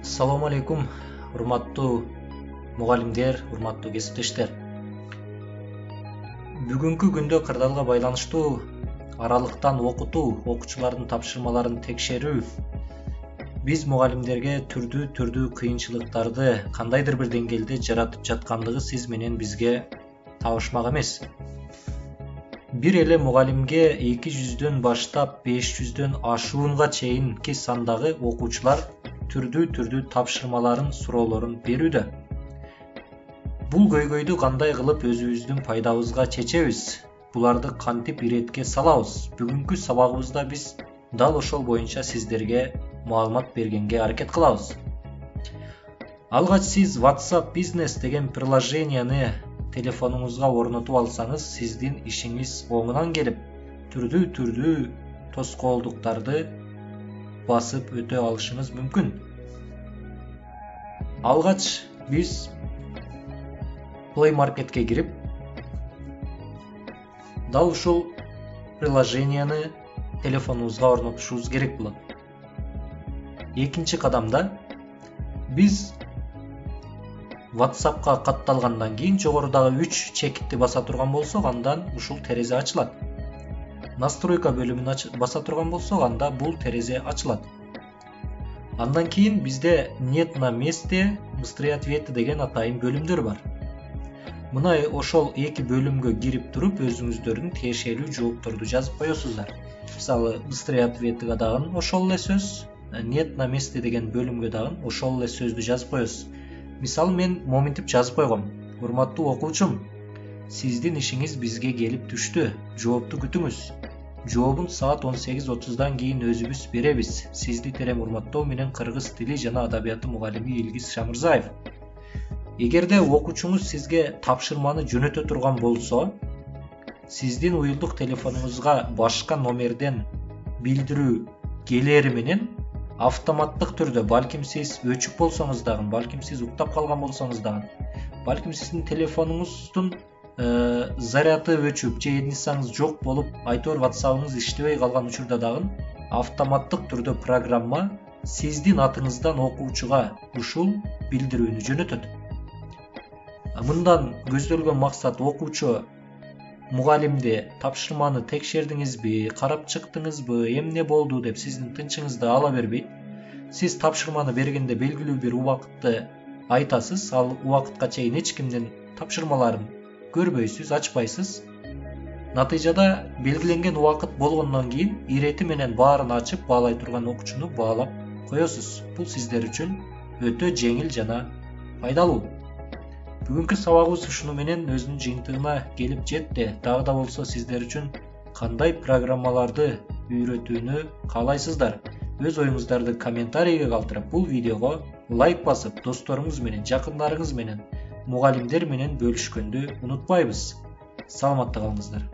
Assalamu алейкум, урматтуу мугалимдер, урматтуу кесиптештер. Бүгүнкү күндө кырдаалга байланыштуу аралыктан окутуу, окуучулардын тапшырмаларын текшерүү биз мугалимдерге түрдүү кыйынчылыктарды кандайдыр бир деңгээлде жаратып жаткандыгы сиз менен бизге табышмак эмес. Бир эле мугалимге 200дөн баштап 500дөн ашуунга чейинки сандагы окуучулар түрдүү тапшырмаларын, суроолорун берүүдө. Бул көйгөйдү кандай кылып өзүбүздүн пайдабызга чечебиз? Буларды кантип иретке салабыз? Бүгүнкү сабагыбызда биз дал ошол боюнча сиздерге маалымат бергенге аракет кылабыз. Алгач сиз WhatsApp Business деген приложенияны телефонуңузга орнотуп алсаңыз, сиздин ишиңиз оңунан келип, түрдүү тоскоолдуктарды басып өтө алышыңыз мүмкүн. Алгач биз Play Marketке кирип, дал ушул приложенияны телефонубузга орнотушубуз керек болот. Экинчи кадамда биз WhatsApp'ка катталгандан кийин жогорудагы 3 чекитти баса турган болсок, андан ушул терезе ачылат. Настройка бөлүмүн баса турган болсок, анда бул терезе ачылат. Андан кийин бизде нет на месте, быстрые ответы деген атайын бөлүмдөр бар. Мына ошол эки бөлүмгө кирип туруп, өзүңүздөрдүн тиешелүү жоопторду жазып коесуздар. Мисалы, быстрые ответыга дагы ошол эле сөз, нет на месте деген бөлүмгө дагы ошол эле сөздү жазып коесуз. Мисалы, мен моментип жазып койгом. Урматтуу окуучум, сиздин ишиңиз бизге келип түштү. Жоопту күтүңүз. Жообун саат 18:30дан кийин өзүбүз беребиз. Сизди терем урматтоо менен кыргыз тили жана адабияты мугалими Илгиз Шамырзаев. Эгерде окуучуңуз сизге тапшырманы жөнөтө турган болсо, сиздин уюлдук телефонуңузга башка номерден билдирүү келери менен автоматтык түрдө, балким сиз өчүп болсоңуз дагы, балким сиз уктап калган болсоңуз дагы, балким сиздин телефонуңуздун заряды өчүп, же эдинсаңыз жок болуп, айтор WhatsApp'ыңыз иштебей калган учурда дагы автоматтык түрдө программа сиздин атыңыздан окуучуга ушул билдирүүнү жөнөтөт. Мындан көздөлгөн максат окуучу мугалимди тапшырманы текшердиңизби, карап чыктыңызбы, эмне болду деп сиздин тынчыңызды ала бербейт. Сиз тапшырманы бергенде белгилүү бир убакытты айтасыз, ал убакытка чейин эч кимдин тапшырмаларын көрбөйсүз, ачпайсыз. Натыйжада белгиленген убакыт болгондон кийин ирети менен баарын ачып баалай турган окуучуну баалап коесуз. Бул сиздер үчүн өтө жеңил жана пайдалуу. Бүгүнкү сабагыбыз ушуну менен өзүнүн жыйынтыгына келип жетти. Дагы да болсо сиздер үчүн кандай программаларды үйрөтүүнү каалайсыздар? Өз оюңуздарды комментарийге калтырып, бул видеого лайк басып, досторуңуз менен, жакындарыңыз менен, мугалимдер менен бөлүшкөндү унутпайбыз. Саламатта калыңыздар.